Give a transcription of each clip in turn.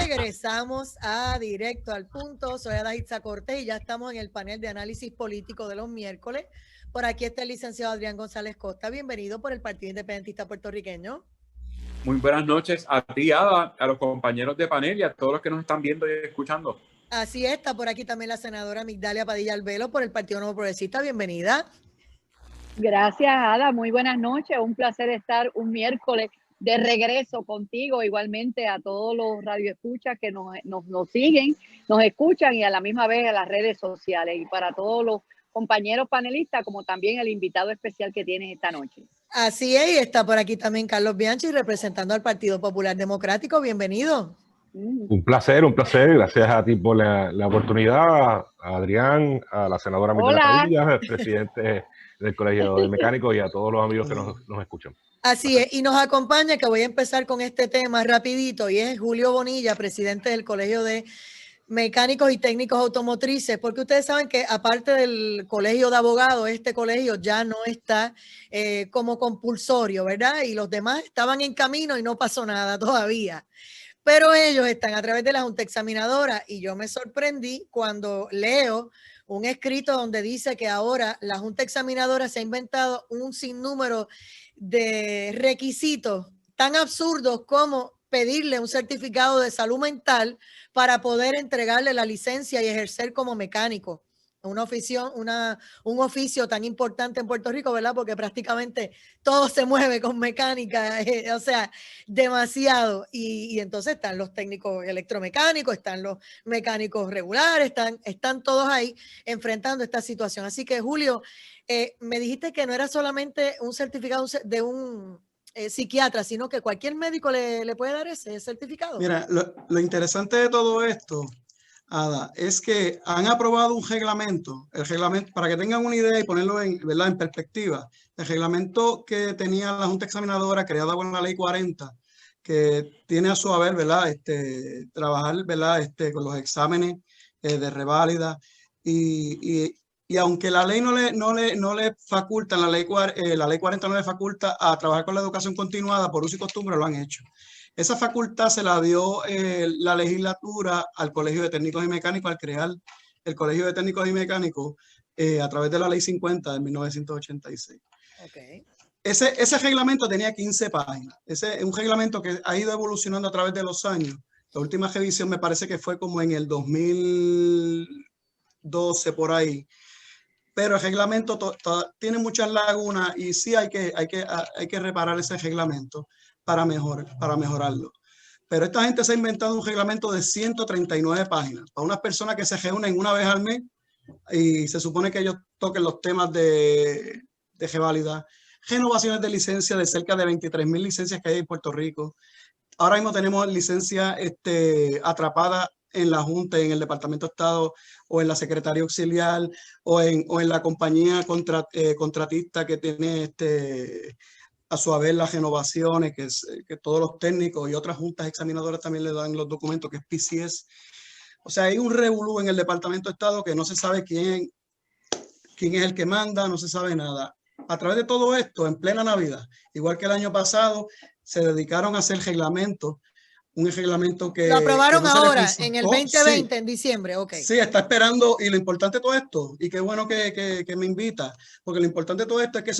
regresamos a Directo al Punto. Soy Adaitza Cortés y ya estamos en el panel de análisis político de los miércoles. Por aquí está el licenciado Adrián González Costa. Bienvenido por el Partido Independentista Puertorriqueño. Muy buenas noches a ti, Ada, a los compañeros de panel y a todos los que nos están viendo y escuchando. Así está por aquí también la senadora Migdalia Padilla Albelo por el Partido Nuevo Progresista. Bienvenida. Gracias, Ada. Muy buenas noches. Un placer estar un miércoles de regreso contigo, igualmente a todos los radioescuchas que nos siguen, nos escuchan y a la misma vez a las redes sociales, y para todos los compañeros panelistas, como también el invitado especial que tienes esta noche. Así es, y está por aquí también Carlos Bianchi representando al Partido Popular Democrático. Bienvenido. Un placer, gracias a ti por la oportunidad, a Adrián, a la senadora Migdalia Padilla, el presidente del Colegio de Mecánicos y a todos los amigos que nos escuchan. Así es, y nos acompaña, que voy a empezar con este tema rapidito, y es Julio Bonilla, presidente del Colegio de Mecánicos y Técnicos Automotrices, porque ustedes saben que aparte del Colegio de Abogados, este colegio ya no está como compulsorio, ¿verdad? Y los demás estaban en camino y no pasó nada todavía. Pero ellos están a través de la Junta Examinadora, y yo me sorprendí cuando leo un escrito donde dice que ahora la Junta Examinadora se ha inventado un sinnúmero de requisitos tan absurdos como pedirle un certificado de salud mental para poder entregarle la licencia y ejercer como mecánico. Un oficio tan importante en Puerto Rico, ¿verdad? Porque prácticamente todo se mueve con mecánica, o sea, demasiado. Y entonces están los técnicos electromecánicos, están los mecánicos regulares, están todos ahí enfrentando esta situación. Así que, Julio, me dijiste que no era solamente un certificado de un psiquiatra, sino que cualquier médico le puede dar ese certificado. Mira, lo interesante de todo esto, Ada, es que han aprobado un reglamento, el reglamento, para que tengan una idea y ponerlo ¿verdad?, en perspectiva, el reglamento que tenía la Junta Examinadora creada con la Ley 40, que tiene a su haber, ¿verdad?, trabajar, ¿verdad?, con los exámenes de reválida, y aunque la ley no le faculta, la ley 40 no le faculta a trabajar con la educación continuada, por uso y costumbre lo han hecho. Esa facultad se la dio la legislatura al Colegio de Técnicos y Mecánicos al crear el Colegio de Técnicos y Mecánicos a través de la Ley 50 de 1986. Okay. Ese reglamento tenía 15 páginas. Ese es un reglamento que ha ido evolucionando a través de los años. La última revisión me parece que fue como en el 2012 por ahí. Pero el reglamento tiene muchas lagunas y sí hay que reparar ese reglamento para mejorarlo. Pero esta gente se ha inventado un reglamento de 139 páginas para unas personas que se reúnen una vez al mes y se supone que ellos toquen los temas de reválida, renovaciones de licencia de cerca de 23,000 licencias que hay en Puerto Rico. Ahora mismo tenemos licencia atrapada en la Junta, en el Departamento de Estado o en la Secretaría Auxiliar o en la compañía contratista que tiene a su haber las renovaciones, que todos los técnicos y otras juntas examinadoras también le dan los documentos, que es PCS. O sea, hay un revolú en el Departamento de Estado que no se sabe quién es el que manda, no se sabe nada. A través de todo esto, en plena Navidad, igual que el año pasado, se dedicaron a hacer reglamentos. Un reglamento que... Lo aprobaron que no ahora, en el 2020, sí, en diciembre, ok. Sí, está esperando, y lo importante de todo esto, y qué bueno que me invita, porque lo importante de todo esto es que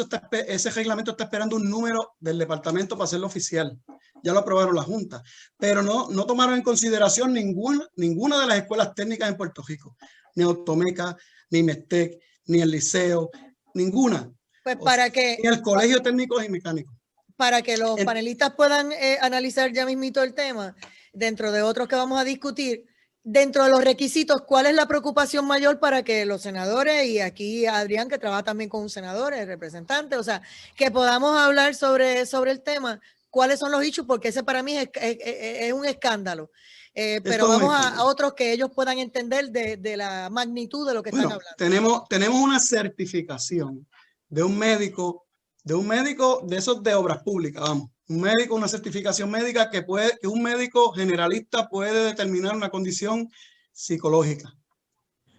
ese reglamento está esperando un número del departamento para hacerlo oficial. Ya lo aprobaron la Junta, pero no tomaron en consideración ninguna de las escuelas técnicas en Puerto Rico, ni Automeca, ni Mestec, ni el Liceo, ninguna. Pues para que... Ni el Colegio de Técnicos y Mecánicos. Para que los panelistas puedan analizar ya mismito el tema, dentro de otros que vamos a discutir, dentro de los requisitos, ¿cuál es la preocupación mayor para que los senadores, y aquí Adrián, que trabaja también con un senador, el representante, o sea, que podamos hablar sobre el tema, cuáles son los issues, porque ese para mí es un escándalo. Pero vamos a otros que ellos puedan entender de la magnitud de lo que están hablando. Tenemos una certificación de un médico de esos de obras públicas, vamos, un médico, una certificación médica que un médico generalista puede determinar una condición psicológica.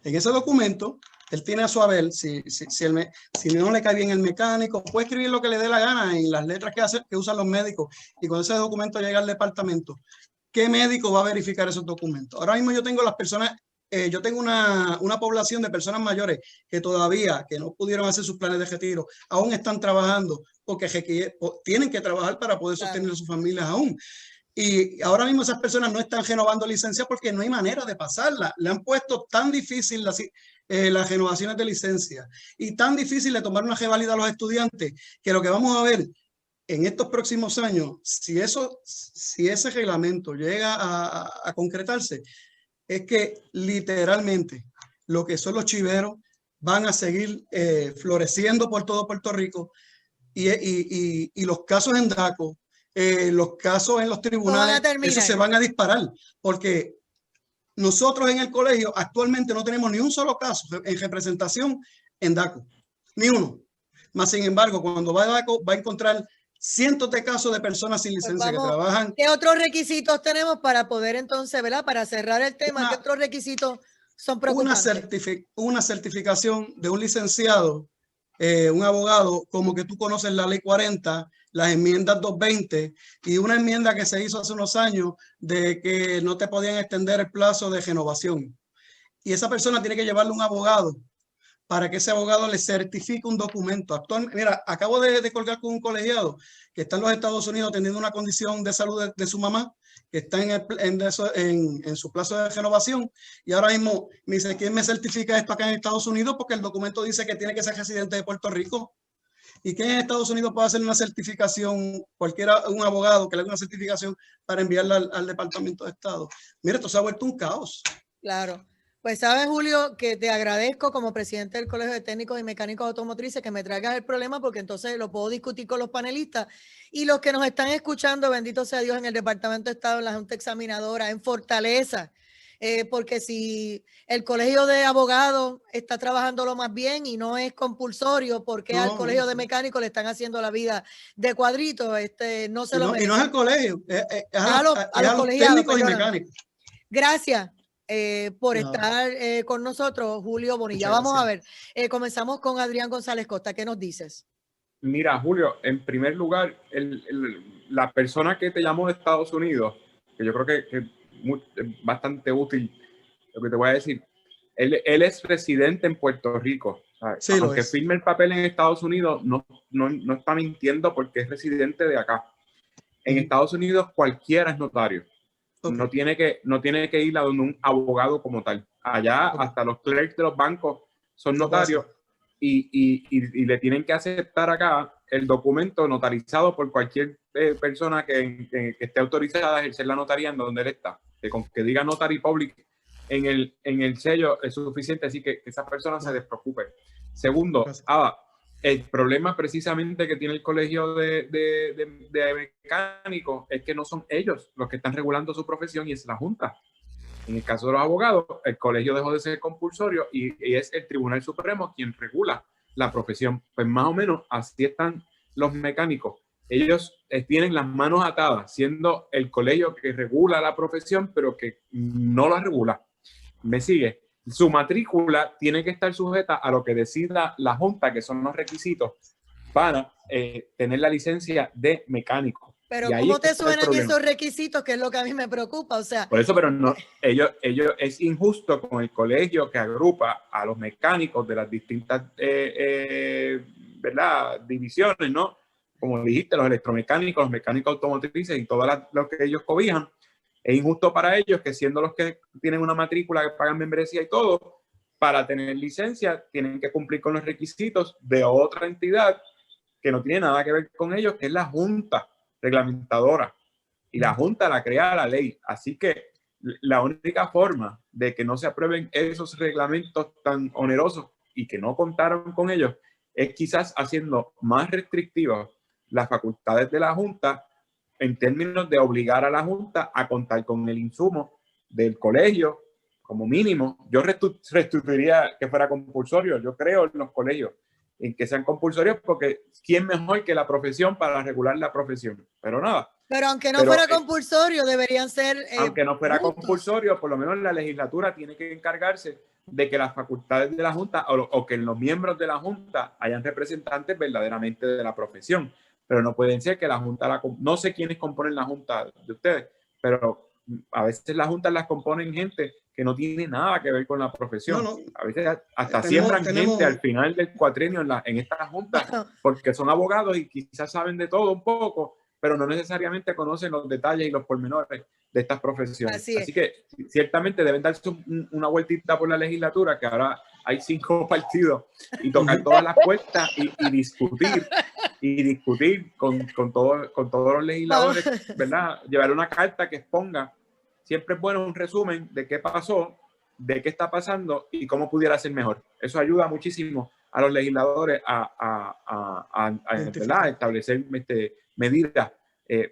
En ese documento, él tiene a su haber, si no le cae bien el mecánico, puede escribir lo que le dé la gana en las letras que usan los médicos, y cuando ese documento llega al departamento, ¿qué médico va a verificar esos documentos? Ahora mismo yo tengo las personas, yo tengo una población de personas mayores que todavía, que no pudieron hacer sus planes de retiro, aún están trabajando porque tienen que trabajar para poder sostener a sus familias aún. Y ahora mismo esas personas no están renovando licencia porque no hay manera de pasarla. Le han puesto tan difícil las renovaciones de licencia y tan difícil de tomar una reválida a los estudiantes que lo que vamos a ver en estos próximos años, si ese reglamento llega a concretarse, es que literalmente lo que son los chiveros van a seguir floreciendo por todo Puerto Rico y los casos en DACO, los casos en los tribunales, eso se van a disparar porque nosotros en el colegio actualmente no tenemos ni un solo caso en representación en DACO, ni uno. Más sin embargo, cuando va a DACO va a encontrar cientos de casos de personas sin licencia que trabajan. ¿Qué otros requisitos tenemos para poder entonces, ¿verdad? Para cerrar el tema, ¿qué otros requisitos son preocupantes? Una certificación de un licenciado, un abogado, como que tú conoces la ley 40, las enmiendas 220 y una enmienda que se hizo hace unos años de que no te podían extender el plazo de renovación. Y esa persona tiene que llevarle un abogado para que ese abogado le certifique un documento. Actualmente, mira, acabo de colgar con un colegiado que está en los Estados Unidos teniendo una condición de salud de su mamá, que está en su plazo de renovación, y ahora mismo me dice, ¿quién me certifica esto acá en Estados Unidos? Porque el documento dice que tiene que ser residente de Puerto Rico. ¿Y quién en Estados Unidos puede hacer una certificación, un abogado que le haga una certificación para enviarla al Departamento de Estado? Mira, esto se ha vuelto un caos. Claro. Pues sabes, Julio, que te agradezco como presidente del Colegio de Técnicos y Mecánicos Automotrices que me traigas el problema porque entonces lo puedo discutir con los panelistas y los que nos están escuchando, bendito sea Dios, en el Departamento de Estado, en la Junta Examinadora, en Fortaleza, porque si el Colegio de Abogados está trabajando lo más bien y no es compulsorio, ¿por qué al Colegio de Mecánicos le están haciendo la vida de cuadrito? No se lo merece. Y no es al colegio, es a los técnicos y mecánicos. Gracias. Por estar con nosotros, Julio Bonilla. Vamos a ver, comenzamos con Adrián González Costa. ¿Qué nos dices? Mira, Julio, en primer lugar, la persona que te llamó de Estados Unidos, que yo creo que es bastante útil lo que te voy a decir, él es residente en Puerto Rico. Sí, aunque firme el papel en Estados Unidos, no está mintiendo porque es residente de acá. En Estados Unidos cualquiera es notario. Okay. No tiene que ir a donde un abogado como tal. Allá hasta los clerks de los bancos son notarios y le tienen que aceptar acá el documento notarizado por cualquier persona que esté autorizada a ejercer la notaría en donde él está. Que diga Notary Public en el sello es suficiente, así que esa persona se despreocupe. Segundo, el problema precisamente que tiene el colegio de mecánicos es que no son ellos los que están regulando su profesión y es la Junta. En el caso de los abogados, el colegio dejó de ser compulsorio y es el Tribunal Supremo quien regula la profesión. Pues más o menos así están los mecánicos. Ellos tienen las manos atadas, siendo el colegio que regula la profesión, pero que no la regula. ¿Me sigue? Su matrícula tiene que estar sujeta a lo que decida la Junta, que son los requisitos para tener la licencia de mecánico. Pero ¿cómo te suenan esos requisitos? Que es lo que a mí me preocupa, o sea... Por eso, pero no, ellos es injusto con el colegio que agrupa a los mecánicos de las distintas ¿verdad? Divisiones, ¿no? Como dijiste, los electromecánicos, los mecánicos automotrices y todo lo que ellos cobijan. Es injusto para ellos que siendo los que tienen una matrícula que pagan membresía y todo, para tener licencia tienen que cumplir con los requisitos de otra entidad que no tiene nada que ver con ellos, que es la Junta Reglamentadora. Y la Junta la crea la ley. Así que la única forma de que no se aprueben esos reglamentos tan onerosos y que no contaron con ellos es quizás haciendo más restrictivas las facultades de la Junta en términos de obligar a la Junta a contar con el insumo del colegio como mínimo. Yo restituiría que fuera compulsorio. Yo creo en los colegios en que sean compulsorios porque ¿quién mejor que la profesión para regular la profesión? Pero nada. Pero aunque no fuera compulsorio, deberían ser... aunque no fuera compulsorio, por lo menos la legislatura tiene que encargarse de que las facultades de la Junta o que los miembros de la Junta hayan representantes verdaderamente de la profesión. Pero no pueden ser que la Junta, no sé quiénes componen la Junta de ustedes, pero a veces las juntas las componen gente que no tiene nada que ver con la profesión. No. A veces hasta siembran gente al final del cuatrienio en estas juntas porque son abogados y quizás saben de todo un poco, pero no necesariamente conocen los detalles y los pormenores de estas profesiones. Así que ciertamente deben darse una vueltita por la legislatura, que ahora hay 5 partidos, y tocar todas las puertas y discutir con todos los legisladores, ¿verdad? Llevar una carta que exponga. Siempre es bueno un resumen de qué pasó, de qué está pasando y cómo pudiera ser mejor. Eso ayuda muchísimo a los legisladores a establecer medidas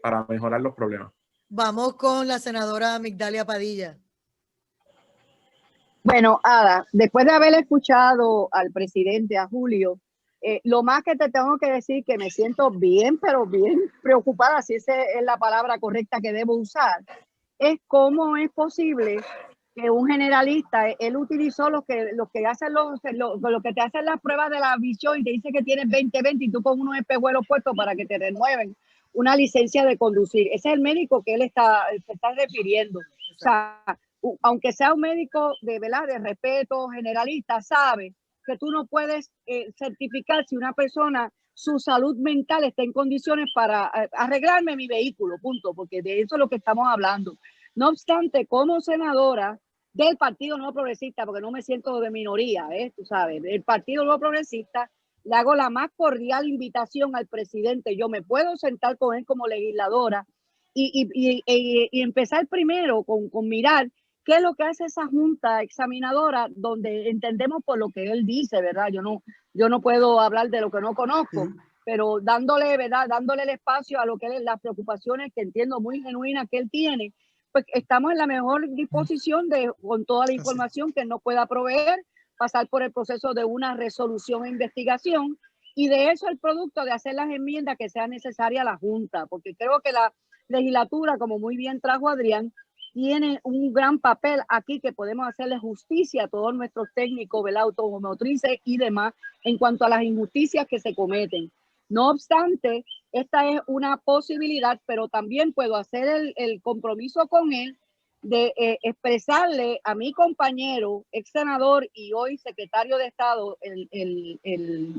para mejorar los problemas. Vamos con la senadora Migdalia Padilla. Bueno, Ada, después de haber escuchado al presidente, a Julio, lo más que te tengo que decir que me siento bien, pero bien preocupada, si esa es la palabra correcta que debo usar, es cómo es posible que un generalista, él utilizó lo que te hacen las pruebas de la visión y te dice que tienes 20/20 y tú con unos espejuelos puestos para que te renueven una licencia de conducir. Ese es el médico que se está refiriendo. O sea, aunque sea un médico de respeto generalista, sabe que tú no puedes certificar si una persona, su salud mental está en condiciones para arreglarme mi vehículo, punto, porque de eso es lo que estamos hablando. No obstante, como senadora del Partido Nuevo Progresista, porque no me siento de minoría, tú sabes, del Partido Nuevo Progresista, le hago la más cordial invitación al presidente. Yo me puedo sentar con él como legisladora y empezar primero con mirar qué es lo que hace esa junta examinadora, donde entendemos por lo que él dice, ¿verdad? Yo no puedo hablar de lo que no conozco, pero dándole el espacio a lo que es las preocupaciones que entiendo muy genuinas que él tiene, pues estamos en la mejor disposición con toda la información que él nos pueda proveer, pasar por el proceso de una resolución e investigación, y de eso el producto de hacer las enmiendas que sea necesaria a la Junta, porque creo que la legislatura, como muy bien trajo Adrián, tiene un gran papel aquí que podemos hacerle justicia a todos nuestros técnicos, automotrices y demás en cuanto a las injusticias que se cometen. No obstante, esta es una posibilidad, pero también puedo hacer el compromiso con él de expresarle a mi compañero, ex senador y hoy secretario de Estado, el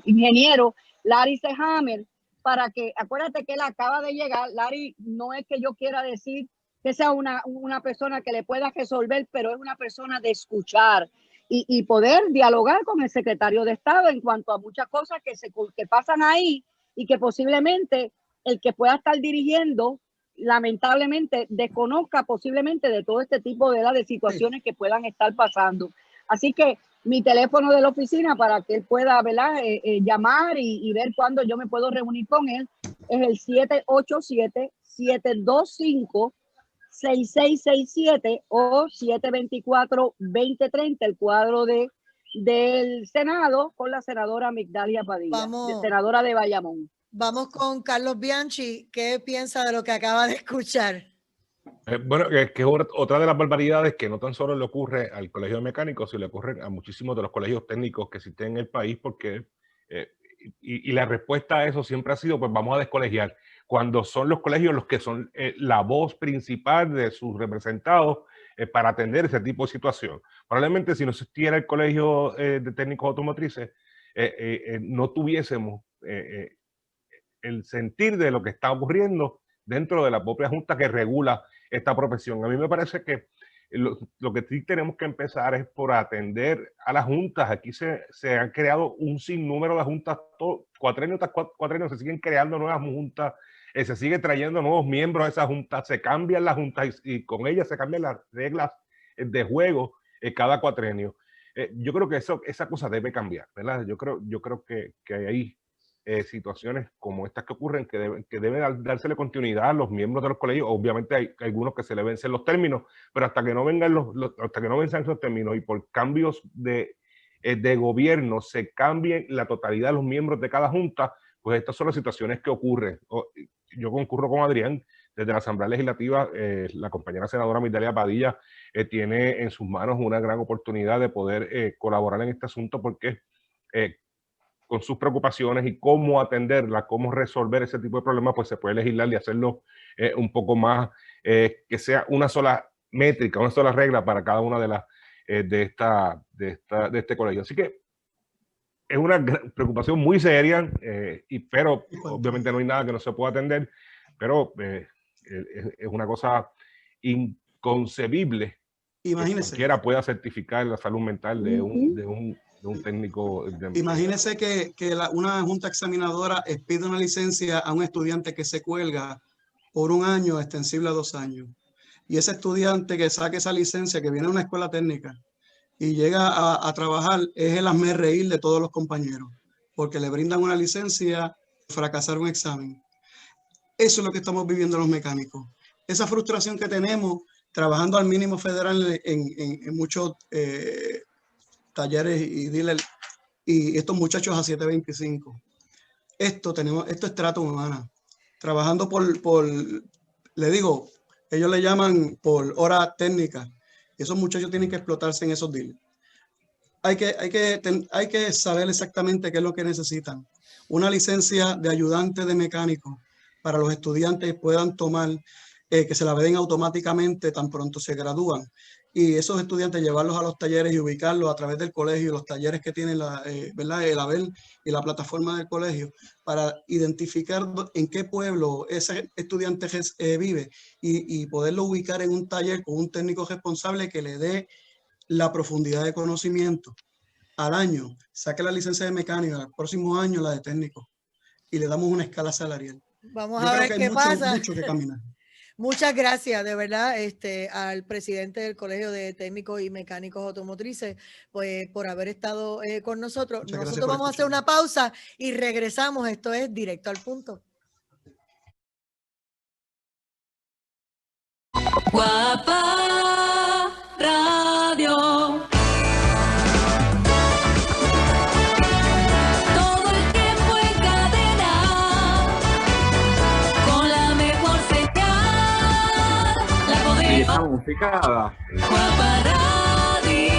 ingeniero Larry Sehammer, para que, acuérdate que él acaba de llegar. Larry, no es que yo quiera decir que sea una persona que le pueda resolver, pero es una persona de escuchar y poder dialogar con el secretario de Estado en cuanto a muchas cosas que pasan ahí y que posiblemente el que pueda estar dirigiendo, lamentablemente, desconozca posiblemente de todo este tipo de situaciones que puedan estar pasando. Así que mi teléfono de la oficina para que él pueda llamar y ver cuándo yo me puedo reunir con él es el 787-725-6667 o 724-2030, el cuadro del Senado con la senadora Migdalia Padilla, senadora de Bayamón. Vamos con Carlos Bianchi. ¿Qué piensa de lo que acaba de escuchar? Bueno, que es otra de las barbaridades que no tan solo le ocurre al Colegio de Mecánicos, sino le ocurre a muchísimos de los colegios técnicos que existen en el país, porque y la respuesta a eso siempre ha sido, pues vamos a descolegiar, cuando son los colegios los que son la voz principal de sus representados para atender ese tipo de situación. Probablemente si no existiera el Colegio de Técnicos Automotrices, no tuviésemos el sentir de lo que está ocurriendo dentro de la propia junta que regula esta profesión. A mí me parece que lo que sí tenemos que empezar es por atender a las juntas. Aquí se han creado un sinnúmero de juntas, cuatrienio tras cuatrienio se siguen creando nuevas juntas, se sigue trayendo nuevos miembros a esas juntas, se cambian las juntas y con ellas se cambian las reglas de juego cada cuatrenio. Yo creo que esa cosa debe cambiar, ¿verdad? Yo creo que hay situaciones como estas que ocurren que deben dársele continuidad a los miembros de los colegios. Obviamente hay algunos que se le vencen los términos, pero hasta que no vengan hasta que no venzan esos términos y por cambios de gobierno se cambien la totalidad de los miembros de cada junta, pues estas son las situaciones que ocurren. Yo concurro con Adrián. Desde la Asamblea Legislativa, la compañera senadora Migdalia Padilla tiene en sus manos una gran oportunidad de poder colaborar en este asunto, porque con sus preocupaciones y cómo atenderla, cómo resolver ese tipo de problemas, pues se puede legislar y hacerlo un poco más que sea una sola métrica, una sola regla para cada una de las de este colegio. Así que es una preocupación muy seria, pero obviamente no hay nada que no se pueda atender, pero es una cosa inconcebible. Imagínese. Que cualquiera pueda certificar la salud mental de un técnico. Imagínese que una junta examinadora pide una licencia a un estudiante que se cuelga por 1 año, extensible a 2 años. Y ese estudiante que saque esa licencia, que viene a una escuela técnica y llega a trabajar, es el hazmerreír de todos los compañeros, porque le brindan una licencia, fracasar un examen. Eso es lo que estamos viviendo los mecánicos. Esa frustración que tenemos trabajando al mínimo federal en muchos talleres y dealers, y estos muchachos a 725. Esto es trato humano. Trabajando le digo, ellos le llaman por hora técnica. Esos muchachos tienen que explotarse en esos dealers. Hay que saber exactamente qué es lo que necesitan. Una licencia de ayudante de mecánico para los estudiantes puedan tomar, que se la den automáticamente tan pronto se gradúan. Y esos estudiantes llevarlos a los talleres y ubicarlos a través del colegio, los talleres que tienen ¿verdad? El ABEL y la plataforma del colegio, para identificar en qué pueblo ese estudiante vive y poderlo ubicar en un taller con un técnico responsable que le dé la profundidad de conocimiento. Al año, saque la licencia de mecánica, al próximo año la de técnico y le damos una escala salarial. Vamos a ver qué pasa. Mucho que caminar. Muchas gracias, de verdad, al presidente del Colegio de Técnicos y Mecánicos Automotrices, pues, por haber estado con nosotros. Nosotros vamos a hacer una pausa y regresamos. Esto es Directo al Punto. Guapa Radio. Todo el tiempo en cadena. Con la mejor señal. La Y esa podemos. música. Guapa Radio.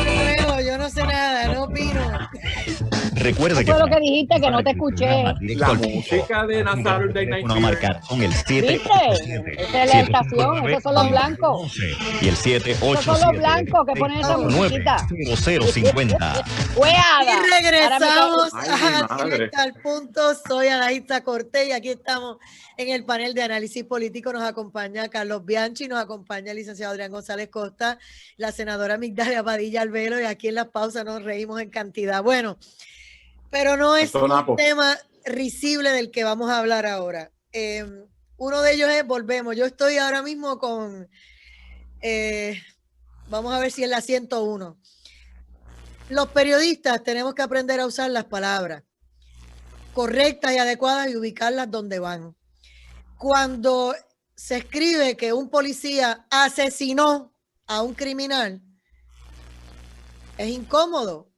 Bueno, yo no sé nada, no opino. Recuerda ¿Qué fue lo que dijiste que no te escuché? La música de Saturday Night a marcar con el 7. ¿Viste? Esa es la estación, esos son los blancos. Y el 787. Esos son los blancos que ponen esa musiquita. 0050. Y regresamos Ay, a Directo al Punto. Soy Adaísta Cortés y aquí estamos en el panel de análisis político. Nos acompaña Carlos Bianchi, nos acompaña el licenciado Adrián González Costa, la senadora Migdalia Padilla Albelo, y aquí en las pausas nos reímos en cantidad. Bueno, pero no es un tema risible del que vamos a hablar ahora. Uno de ellos es, volvemos, yo estoy ahora mismo con, vamos a ver si es la 101. Los periodistas tenemos que aprender a usar las palabras correctas y adecuadas y ubicarlas donde van. Cuando se escribe que un policía asesinó a un criminal, es incómodo.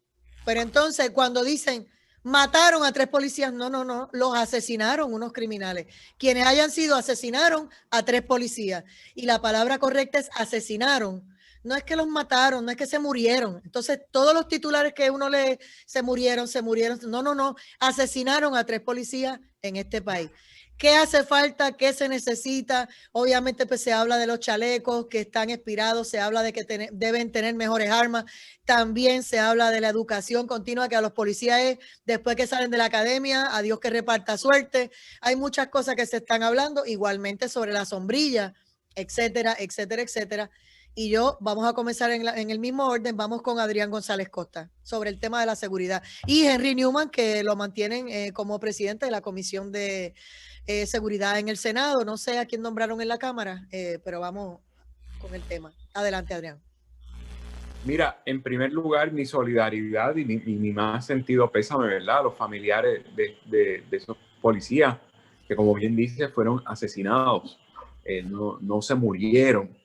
Pero entonces cuando dicen mataron a 3 policías, no, los asesinaron unos criminales. Quienes hayan sido asesinaron a 3 policías. Y la palabra correcta es asesinaron. No es que los mataron, no es que se murieron. Entonces todos los titulares que uno lee, se murieron. No, asesinaron a 3 policías en este país. ¿Qué hace falta? ¿Qué se necesita? Obviamente pues se habla de los chalecos que están expirados, se habla de que deben tener mejores armas, también se habla de la educación continua que a los policías después que salen de la academia, a Dios que reparta suerte. Hay muchas cosas que se están hablando, igualmente sobre la sombrilla, etcétera. Y vamos a comenzar en el mismo orden, vamos con Adrián González Costa sobre el tema de la seguridad. Y Henry Newman, que lo mantienen como presidente de la Comisión de Seguridad en el Senado. No sé a quién nombraron en la Cámara, pero vamos con el tema. Adelante, Adrián. Mira, en primer lugar, mi solidaridad y mi más sentido pésame, ¿verdad? A los familiares de esos policías que, como bien dice, fueron asesinados. No se murieron.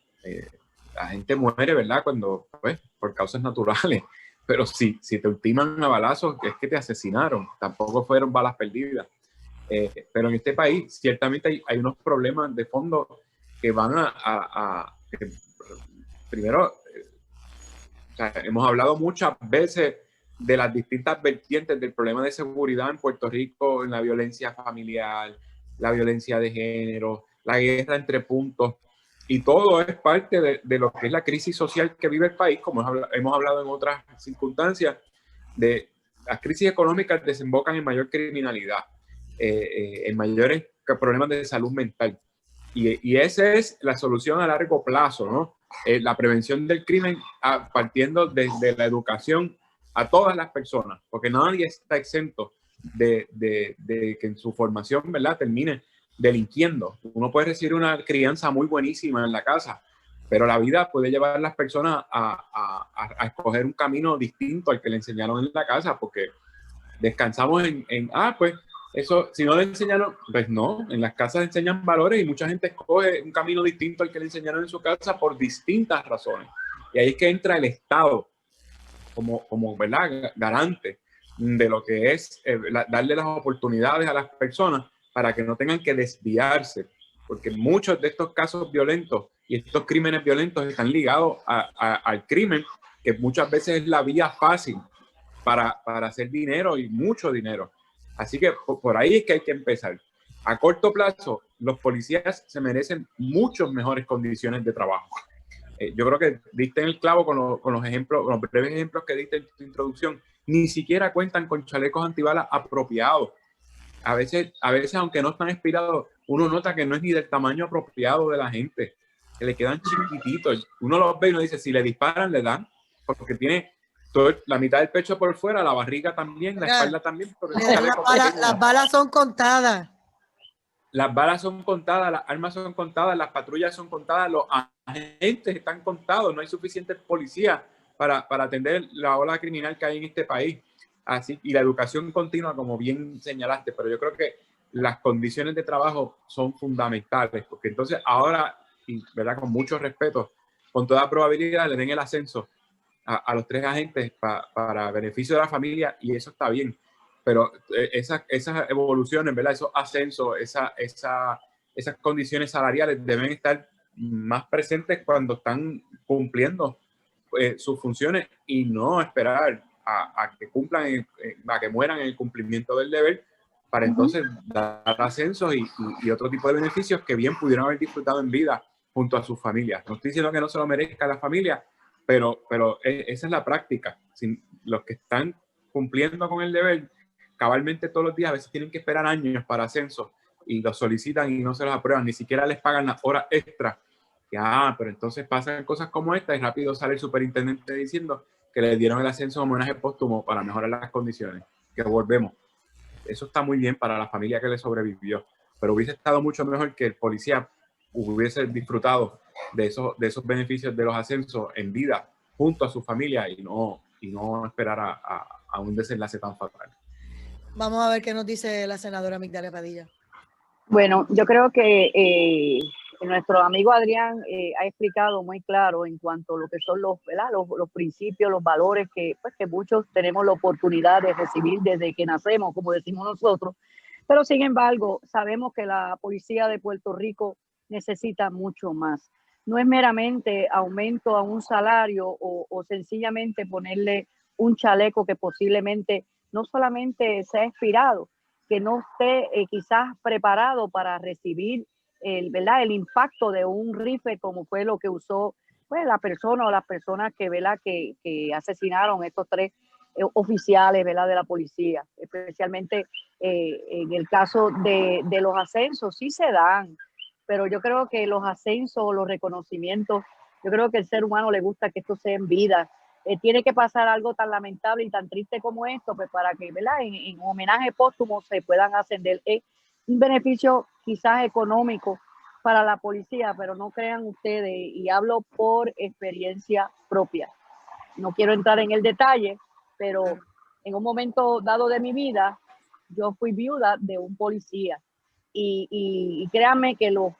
La gente muere, ¿verdad? Cuando, pues, por causas naturales. Pero si te ultiman a balazos, es que te asesinaron. Tampoco fueron balas perdidas. Pero en este país, ciertamente hay unos problemas de fondo que van primero, o sea, hemos hablado muchas veces de las distintas vertientes del problema de seguridad en Puerto Rico, en la violencia familiar, la violencia de género, la guerra entre puntos. Y todo es parte de lo que es la crisis social que vive el país, como hemos hablado en otras circunstancias, de las crisis económicas desembocan en mayor criminalidad, en mayores problemas de salud mental. Y esa es la solución a largo plazo, ¿no? La prevención del crimen partiendo desde la educación a todas las personas, porque nadie está exento de que en su formación, ¿verdad?, termine delinquiendo. Uno puede recibir una crianza muy buenísima en la casa, pero la vida puede llevar a las personas a escoger un camino distinto al que le enseñaron en la casa, porque descansamos pues eso, si no le enseñaron, pues no, en las casas enseñan valores y mucha gente escoge un camino distinto al que le enseñaron en su casa por distintas razones. Y ahí es que entra el Estado como ¿verdad?, garante de lo que es darle las oportunidades a las personas para que no tengan que desviarse, porque muchos de estos casos violentos y estos crímenes violentos están ligados al crimen, que muchas veces es la vía fácil para hacer dinero y mucho dinero. Así que por ahí es que hay que empezar. A corto plazo, los policías se merecen muchas mejores condiciones de trabajo. Yo creo que diste en el clavo con los ejemplos, con los breves ejemplos que diste en tu introducción. Ni siquiera cuentan con chalecos antibalas apropiados. A veces, aunque no están expirados, uno nota que no es ni del tamaño apropiado de la gente, que le quedan chiquititos. Uno los ve y uno dice, si le disparan, le dan, porque tiene la mitad del pecho por fuera, la barriga también, la espalda también. Las balas son contadas. Las balas son contadas, las armas son contadas, las patrullas son contadas, los agentes están contados, no hay suficientes policías para atender la ola criminal que hay en este país. Así, y la educación continua, como bien señalaste, pero yo creo que las condiciones de trabajo son fundamentales, porque entonces ahora, y ¿verdad?, con mucho respeto, con toda probabilidad le den el ascenso a los 3 agentes para beneficio de la familia, y eso está bien. Pero esas evoluciones, ¿verdad?, esos ascensos, esas condiciones salariales deben estar más presentes cuando están cumpliendo sus funciones y no esperar a que cumplan, a que mueran en el cumplimiento del deber para entonces dar ascensos y otro tipo de beneficios que bien pudieron haber disfrutado en vida junto a sus familias. No estoy diciendo que no se lo merezca la familia, pero esa es la práctica. Los que están cumpliendo con el deber cabalmente todos los días, a veces tienen que esperar años para ascenso y los solicitan y no se los aprueban, ni siquiera les pagan las horas extras. Pero entonces pasan cosas como esta y rápido sale el superintendente diciendo que le dieron el ascenso en homenaje póstumo para mejorar las condiciones, que volvemos. Eso está muy bien para la familia que le sobrevivió, pero hubiese estado mucho mejor que el policía hubiese disfrutado de esos beneficios de los ascensos en vida junto a su familia y no esperar a un desenlace tan fatal. Vamos a ver qué nos dice la senadora Migdalia Padilla. Bueno, yo creo que nuestro amigo Adrián ha explicado muy claro en cuanto a lo que son los principios, los valores que muchos tenemos la oportunidad de recibir desde que nacemos, como decimos nosotros. Pero sin embargo, sabemos que la policía de Puerto Rico necesita mucho más. No es meramente aumento a un salario o sencillamente ponerle un chaleco que posiblemente no solamente sea inspirado, que no esté quizás preparado para recibir el impacto de un rifle como fue lo que usó la persona o las personas que asesinaron estos 3 oficiales de la policía, especialmente en el caso de los ascensos. Sí se dan, pero yo creo que los ascensos, los reconocimientos, yo creo que al ser humano le gusta que esto sea en vida. Tiene que pasar algo tan lamentable y tan triste como esto, pues para que en homenaje póstumo se puedan ascender. Un beneficio quizás económico para la policía, pero no crean ustedes, y hablo por experiencia propia. No quiero entrar en el detalle, pero en un momento dado de mi vida, yo fui viuda de un policía y créanme que lo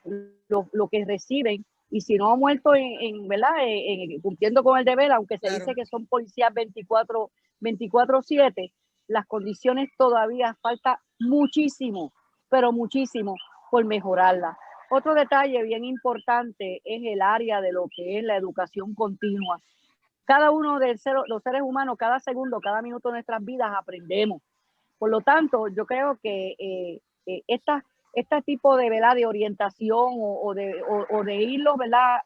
que reciben, y si no ha muerto cumpliendo con el deber, aunque se dice que son policías 24/7, las condiciones todavía falta muchísimo, pero muchísimo por mejorarlas. Otro detalle bien importante es el área de lo que es la educación continua. Cada uno de los seres humanos, cada segundo, cada minuto de nuestras vidas aprendemos. Por lo tanto, yo creo que este tipo de, ¿verdad?, de orientación o de irlos, ¿verdad?,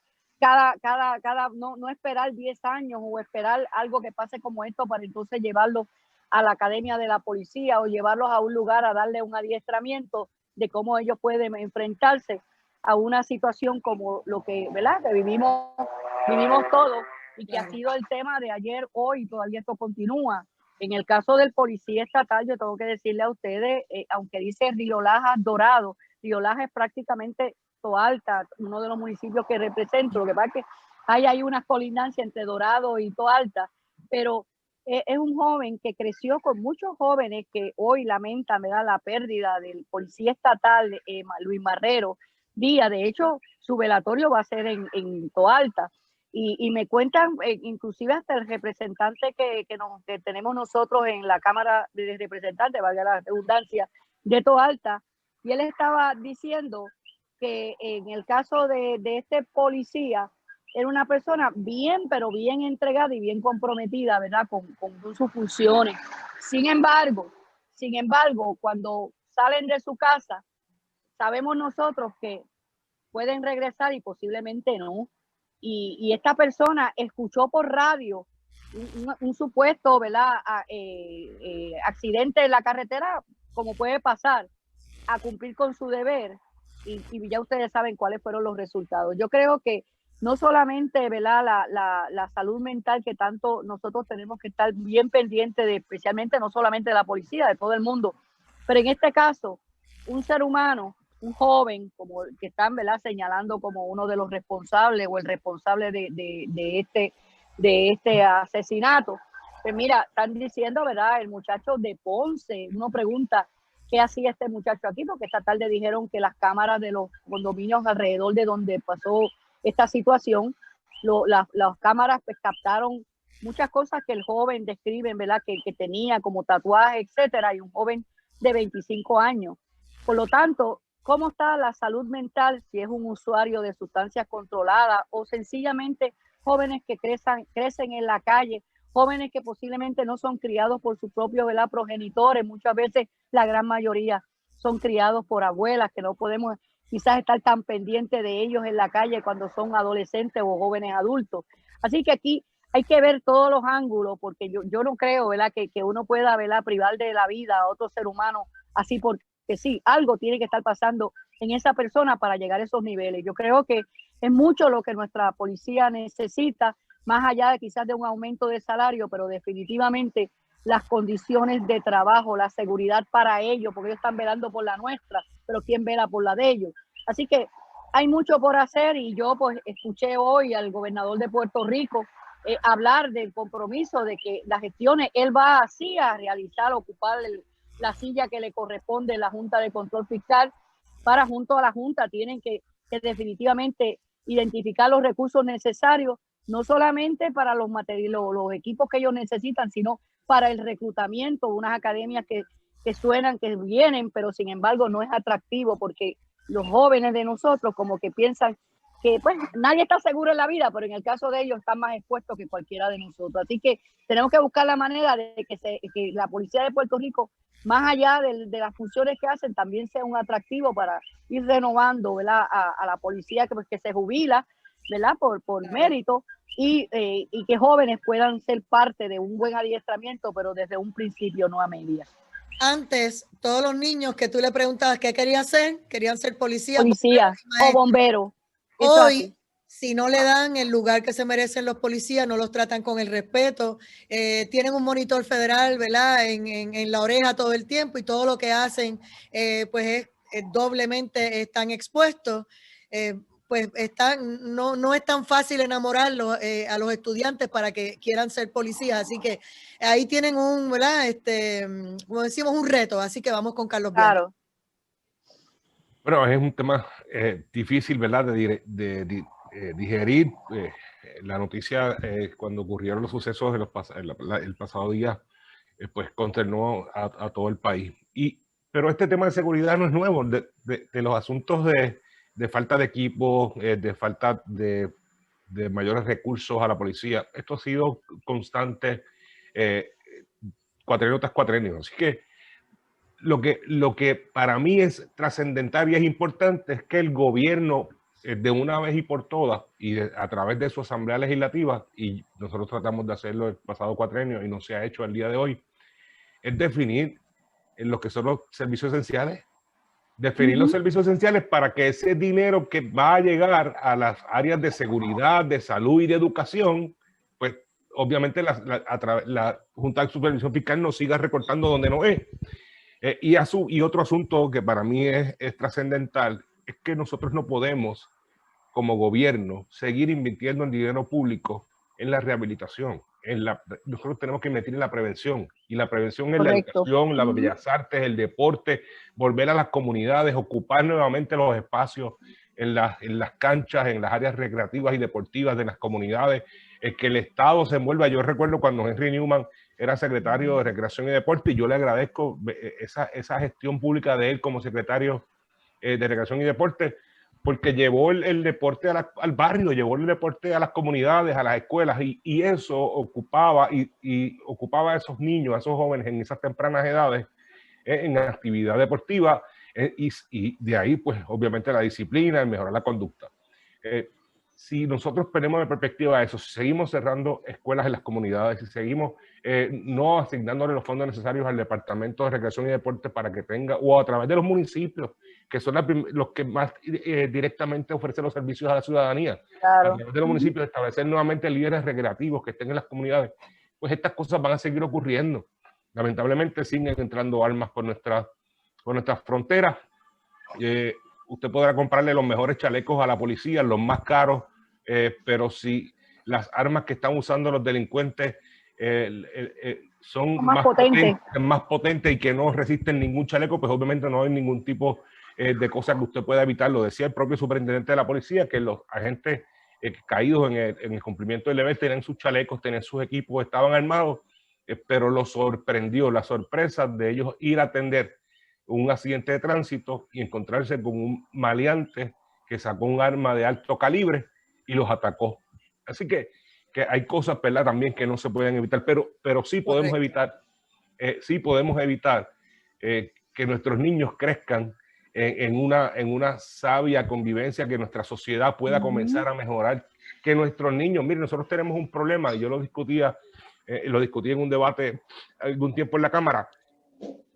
no esperar 10 años o esperar algo que pase como esto para entonces llevarlos a la academia de la policía o llevarlos a un lugar a darle un adiestramiento de cómo ellos pueden enfrentarse a una situación como lo que, ¿verdad?, que vivimos todos y que ha sido el tema de ayer, hoy, y todavía esto continúa. En el caso del policía estatal, yo tengo que decirle a ustedes, aunque dice Río Lajas Dorado, Río Lajas es prácticamente Toalta, uno de los municipios que represento. Lo que pasa es que hay unas colindancias entre Dorado y Toalta, pero es un joven que creció con muchos jóvenes que hoy lamentan, ¿verdad?, la pérdida del policía estatal, Luis Marrero Díaz. De hecho, su velatorio va a ser en Toalta. Y me cuentan, inclusive hasta el representante que tenemos nosotros en la Cámara de Representantes, valga la redundancia, de Toalta, y él estaba diciendo que en el caso de este policía, era una persona bien, pero bien entregada y bien comprometida, ¿verdad?, con sus funciones. Sin embargo, cuando salen de su casa, sabemos nosotros que pueden regresar y posiblemente no. Y esta persona escuchó por radio un supuesto, ¿verdad?, accidente en la carretera, como puede pasar, a cumplir con su deber, y ya ustedes saben cuáles fueron los resultados. Yo creo que no solamente, ¿verdad?, la salud mental, que tanto nosotros tenemos que estar bien pendientes de, especialmente no solamente de la policía, de todo el mundo, pero en este caso, un ser humano, un joven, como el que están, ¿verdad?, señalando como uno de los responsables o el responsable de este asesinato. Pues mira, están diciendo, ¿verdad?, el muchacho de Ponce. Uno pregunta, ¿qué hacía este muchacho aquí? Porque esta tarde dijeron que las cámaras de los condominios alrededor de donde pasó esta situación, las cámaras pues captaron muchas cosas que el joven describe, ¿verdad?, que tenía como tatuaje, etcétera, y un joven de 25 años. Por lo tanto, ¿cómo está la salud mental si es un usuario de sustancias controladas o sencillamente jóvenes que crecen en la calle, jóvenes que posiblemente no son criados por sus propios, ¿verdad?, progenitores? Muchas veces, la gran mayoría son criados por abuelas, que no podemos quizás estar tan pendientes de ellos en la calle cuando son adolescentes o jóvenes adultos. Así que aquí hay que ver todos los ángulos, porque yo no creo, ¿verdad?, que uno pueda, ¿verdad?, privar de la vida a otro ser humano así, porque sí, algo tiene que estar pasando en esa persona para llegar a esos niveles. Yo creo que es mucho lo que nuestra policía necesita, más allá de quizás de un aumento de salario, pero definitivamente las condiciones de trabajo, la seguridad para ellos, porque ellos están velando por la nuestra, pero ¿quién vela por la de ellos? Así que hay mucho por hacer, y yo pues escuché hoy al gobernador de Puerto Rico hablar del compromiso de que las gestiones él va así a realizar, ocupar la silla que le corresponde en la Junta de Control Fiscal. Para junto a la Junta tienen que definitivamente identificar los recursos necesarios, no solamente para los equipos que ellos necesitan, sino para el reclutamiento, unas academias que suenan, que vienen, pero sin embargo no es atractivo, porque los jóvenes de nosotros como que piensan que pues nadie está seguro en la vida, pero en el caso de ellos están más expuestos que cualquiera de nosotros. Así que tenemos que buscar la manera de que la policía de Puerto Rico, más allá de las funciones que hacen, también sea un atractivo para ir renovando, ¿verdad?, a la policía que se jubila, ¿verdad?, por mérito, y que jóvenes puedan ser parte de un buen adiestramiento, pero desde un principio, no a medias. Antes, todos los niños que tú le preguntabas qué querían ser policía o bombero. Hoy, si no le dan el lugar que se merecen los policías, no los tratan con el respeto, tienen un monitor federal, ¿verdad?, en la oreja todo el tiempo, y todo lo que hacen pues es doblemente están expuestos. Pues no es tan fácil enamorarlos a los estudiantes para que quieran ser policías. Así que ahí tienen ¿verdad?, como decimos, un reto. Así que vamos con Carlos Viana. Claro. Bueno, es un tema difícil, ¿verdad?, de digerir. La noticia, cuando ocurrieron los sucesos el pasado día, pues consternó a todo el país. Pero este tema de seguridad no es nuevo. De los asuntos de falta de equipo, de falta de mayores recursos a la policía, esto ha sido constante cuatrenio tras cuatrenio. Así que lo que para mí es trascendental y es importante es que el gobierno de una vez y por todas y a través de su asamblea legislativa, y nosotros tratamos de hacerlo el pasado cuatrienio y no se ha hecho al día de hoy, es definir lo que son los servicios esenciales. Definir los servicios esenciales para que ese dinero que va a llegar a las áreas de seguridad, de salud y de educación, pues obviamente la Junta de Supervisión Fiscal no siga recortando donde no es. Y otro asunto que para mí es trascendental es que nosotros no podemos, como gobierno, seguir invirtiendo en dinero público en la rehabilitación. Nosotros tenemos que invertir en la prevención, y la prevención es la educación, las bellas artes, el deporte, volver a las comunidades, ocupar nuevamente los espacios en las canchas, en las áreas recreativas y deportivas de las comunidades, que el Estado se envuelva. Yo recuerdo cuando Henry Newman era secretario de Recreación y Deporte, y yo le agradezco esa gestión pública de él como secretario de Recreación y Deporte, porque llevó el deporte al barrio, llevó el deporte a las comunidades, a las escuelas, y eso ocupaba ocupaba a esos niños, a esos jóvenes en esas tempranas edades en actividad deportiva, y de ahí pues obviamente la disciplina, el mejorar la conducta. Si nosotros perdemos de perspectiva eso, si seguimos cerrando escuelas en las comunidades, si seguimos no asignándole los fondos necesarios al Departamento de Recreación y Deporte para que tenga, o a través de los municipios, que son los que más directamente ofrecen los servicios a la ciudadanía, a través de los municipios, establecer nuevamente líderes recreativos que estén en las comunidades, pues estas cosas van a seguir ocurriendo. Lamentablemente siguen entrando armas por nuestras fronteras. Usted podrá comprarle los mejores chalecos a la policía, los más caros, pero si las armas que están usando los delincuentes son más potentes y que no resisten ningún chaleco, pues obviamente no hay ningún tipo de cosa que usted pueda evitar. Lo decía el propio superintendente de la policía, que los agentes caídos en el cumplimiento del deber tenían sus chalecos, tenían sus equipos, estaban armados, pero los sorprendió la sorpresa de ellos ir a atender un accidente de tránsito y encontrarse con un maleante que sacó un arma de alto calibre y los atacó. Así que hay cosas, ¿verdad?, también que no se pueden evitar, pero sí podemos evitar, que nuestros niños crezcan en una sabia convivencia, que nuestra sociedad pueda comenzar a mejorar, que nuestros niños, miren, nosotros tenemos un problema, y yo lo discutí en un debate algún tiempo en la Cámara.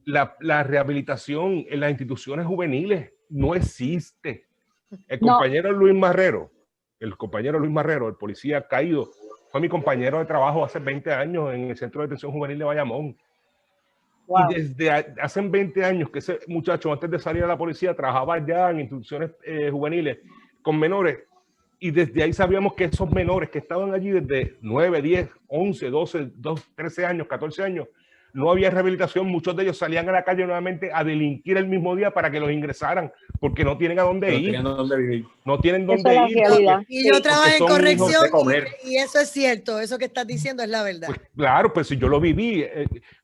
La rehabilitación en las instituciones juveniles no existe. El compañero Luis Marrero, el policía caído, fue mi compañero de trabajo hace 20 años en el Centro de Detención Juvenil de Bayamón. Wow. Y desde hace 20 años que ese muchacho, antes de salir a la policía, trabajaba ya en instituciones juveniles con menores. Y desde ahí sabíamos que esos menores que estaban allí desde 9, 10, 11, 12, 13 años, 14 años, no había rehabilitación. Muchos de ellos salían a la calle nuevamente a delinquir el mismo día para que los ingresaran, porque no tienen a dónde ir. No tienen dónde ir. Y yo trabajo en corrección y eso es cierto, eso que estás diciendo es la verdad. Pues, claro, pues si yo lo viví,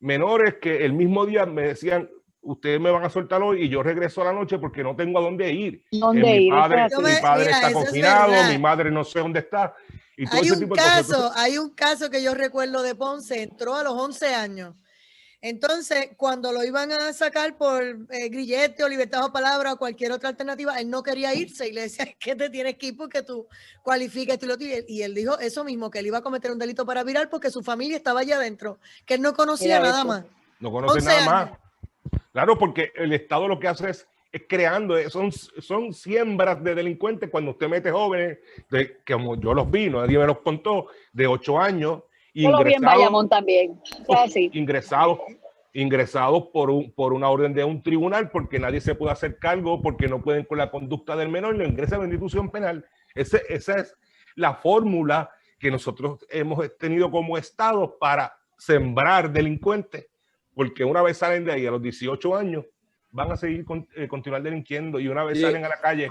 menores que el mismo día me decían, ustedes me van a soltar hoy y yo regreso a la noche porque no tengo a dónde ir. Mi padre está confinado, mi madre no sé dónde está. Y todo hay un caso que yo recuerdo de Ponce, entró a los 11 años. Entonces, cuando lo iban a sacar por grillete o libertad o palabra o cualquier otra alternativa, él no quería irse y le decía, es que te tienes que ir porque tú cualificas. Y él dijo eso mismo, que él iba a cometer un delito para virar porque su familia estaba allá adentro, que él no conocía nada más. No conoce nada más. Claro, porque el Estado lo que hace es creando, son siembras de delincuentes cuando usted mete jóvenes, como yo los vi, nadie me los contó, de 8 años, Bayamón también. Ingresados por una orden de un tribunal, porque nadie se puede hacer cargo, porque no pueden con la conducta del menor, lo ingresan a la institución penal. Esa es la fórmula que nosotros hemos tenido como Estado para sembrar delincuentes, porque una vez salen de ahí a los 18 años, van a seguir continuar delinquiendo, y una vez salen a la calle,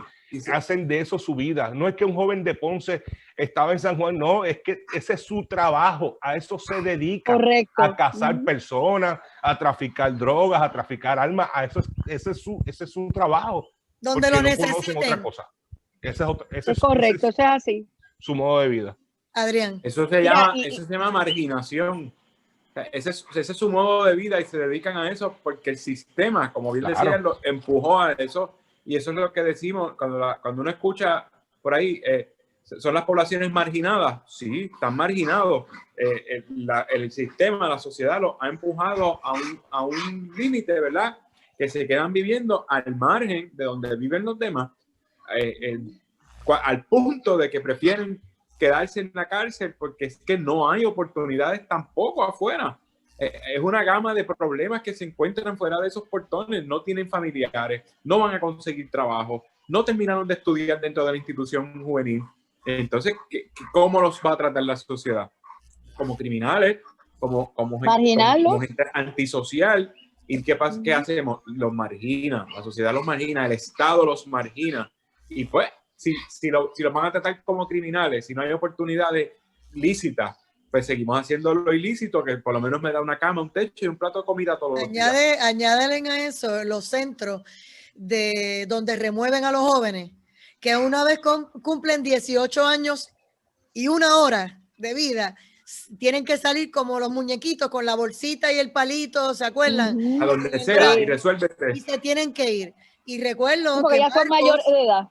hacen de eso su vida. No es que un joven de Ponce estaba en San Juan, no, es que ese es su trabajo, a eso se dedica. Correcto. A cazar personas, a traficar drogas, a traficar armas, ese es su trabajo. Donde lo necesiten. Otra cosa. Es correcto, eso es así. Su modo de vida. Adrián. Eso se llama marginación. Ese es su modo de vida y se dedican a eso porque el sistema, como bien decía, lo empujó a eso. Y eso es lo que decimos cuando uno escucha por ahí, ¿son las poblaciones marginadas? Sí, están marginados. El sistema, la sociedad los ha empujado a un límite, ¿verdad? Que se quedan viviendo al margen de donde viven los demás, al punto de que prefieren quedarse en la cárcel porque es que no hay oportunidades tampoco afuera. Es una gama de problemas que se encuentran fuera de esos portones. No tienen familiares, no van a conseguir trabajo, no terminaron de estudiar dentro de la institución juvenil. Entonces, ¿cómo los va a tratar la sociedad? Como criminales, como gente antisocial. ¿Y qué pasa? ¿Qué hacemos? Los margina, la sociedad los margina, el Estado los margina. Y pues, si los van a tratar como criminales, si no hay oportunidades lícitas, pues seguimos haciendo lo ilícito, que por lo menos me da una cama, un techo y un plato de comida todos los días. Añádele a eso los centros de donde remueven a los jóvenes, que una vez cumplen 18 años y 1 hora de vida, tienen que salir como los muñequitos con la bolsita y el palito, ¿se acuerdan? A donde sea y resuélvete. Y se tienen que ir. Y recuerdo porque que ya son mayores de edad.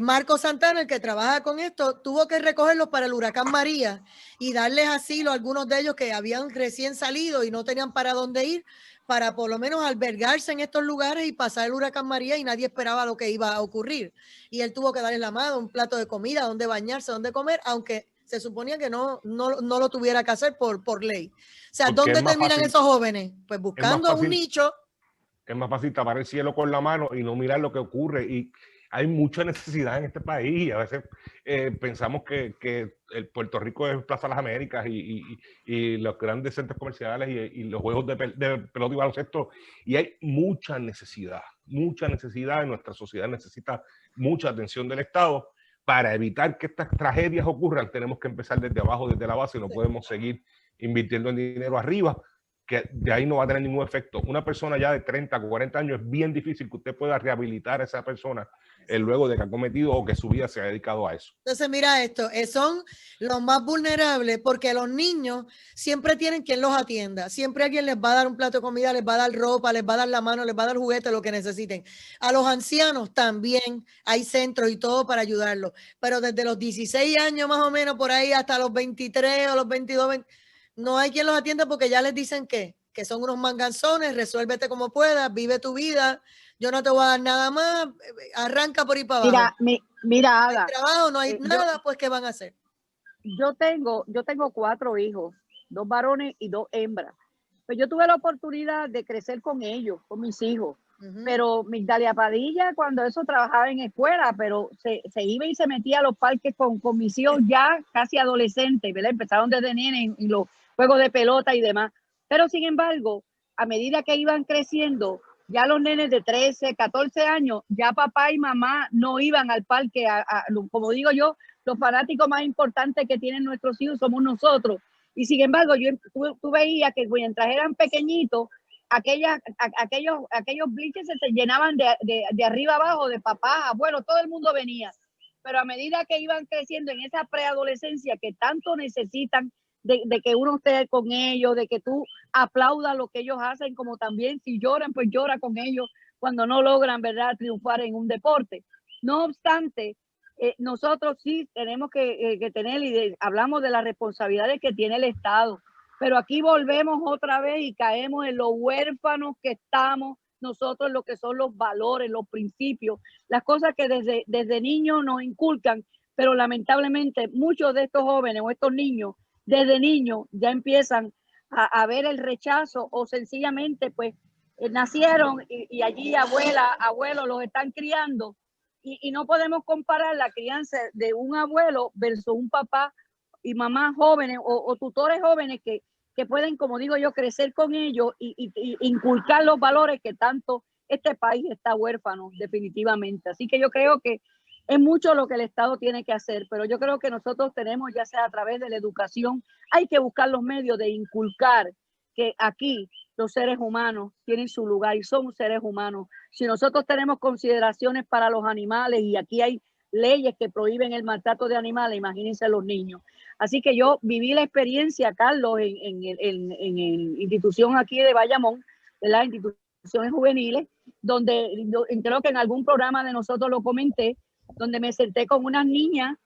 Marco Santana, el que trabaja con esto, tuvo que recogerlos para el huracán María y darles asilo a algunos de ellos que habían recién salido y no tenían para dónde ir, para por lo menos albergarse en estos lugares y pasar el huracán María, y nadie esperaba lo que iba a ocurrir. Y él tuvo que darles la mano, un plato de comida, donde bañarse, donde comer, aunque se suponía que no lo tuviera que hacer por ley. O sea, Porque ¿dónde terminan esos jóvenes? Pues buscando un nicho. Es más fácil tapar el cielo con la mano y no mirar lo que ocurre. Y hay mucha necesidad en este país. A veces pensamos que el Puerto Rico es Plaza Las Américas y los grandes centros comerciales y los juegos de pelota y baloncesto. Y hay mucha necesidad. Y nuestra sociedad necesita mucha atención del Estado. Para evitar que estas tragedias ocurran, tenemos que empezar desde abajo, desde la base. No podemos seguir invirtiendo en dinero arriba, que de ahí no va a tener ningún efecto. Una persona ya de 30, 40 años, es bien difícil que usted pueda rehabilitar a esa persona luego de que ha cometido o que su vida se ha dedicado a eso. Entonces, mira esto, son los más vulnerables porque los niños siempre tienen quien los atienda. Siempre alguien les va a dar un plato de comida, les va a dar ropa, les va a dar la mano, les va a dar juguete, lo que necesiten. A los ancianos también hay centros y todo para ayudarlos. Pero desde los 16 años más o menos, por ahí hasta los 23 o los 22, no hay quien los atienda porque ya les dicen que son unos manganzones, resuélvete como puedas, vive tu vida, yo no te voy a dar nada más, arranca por ahí para abajo. Mira, no hay trabajo, no hay nada, pues ¿qué van a hacer? Yo tengo 4 hijos, 2 varones y 2 hembras. Pues yo tuve la oportunidad de crecer con ellos, con mis hijos. Pero Migdalia Padilla, cuando eso trabajaba en escuela, pero se iba y se metía a los parques con mis hijos ya casi adolescentes, ¿verdad? Empezaron desde nene en los juegos de pelota y demás. Pero sin embargo, a medida que iban creciendo, ya los nenes de 13, 14 años, ya papá y mamá no iban al parque, como digo yo, los fanáticos más importantes que tienen nuestros hijos somos nosotros. Y sin embargo, tú veías que mientras eran pequeñitos, aquellos bliches se llenaban de arriba abajo, de papá, abuelo, todo el mundo venía. Pero a medida que iban creciendo en esa preadolescencia que tanto necesitan de que uno esté con ellos, de que tú aplaudas lo que ellos hacen, como también si lloran, pues llora con ellos cuando no logran, ¿verdad?, triunfar en un deporte. No obstante, nosotros sí tenemos que tener, hablamos de las responsabilidades que tiene el Estado, pero aquí volvemos otra vez y caemos en los huérfanos que estamos nosotros, lo que son los valores, los principios, las cosas que desde niños nos inculcan, pero lamentablemente muchos de estos jóvenes o estos niños, desde niños ya empiezan a ver el rechazo o sencillamente pues nacieron y allí abuelos los están criando y no podemos comparar la crianza de un abuelo versus un papá y mamá jóvenes o tutores jóvenes que pueden, como digo yo, crecer con ellos y inculcar los valores que tanto este país está huérfano definitivamente. Así que yo creo que es mucho lo que el Estado tiene que hacer, pero yo creo que nosotros tenemos, ya sea a través de la educación, hay que buscar los medios de inculcar que aquí los seres humanos tienen su lugar y son seres humanos. Si nosotros tenemos consideraciones para los animales y aquí hay leyes que prohíben el maltrato de animales, imagínense los niños. Así que yo viví la experiencia, Carlos, en institución aquí de Bayamón, de las instituciones juveniles, donde creo que en algún programa de nosotros lo comenté, donde me senté con unas niñas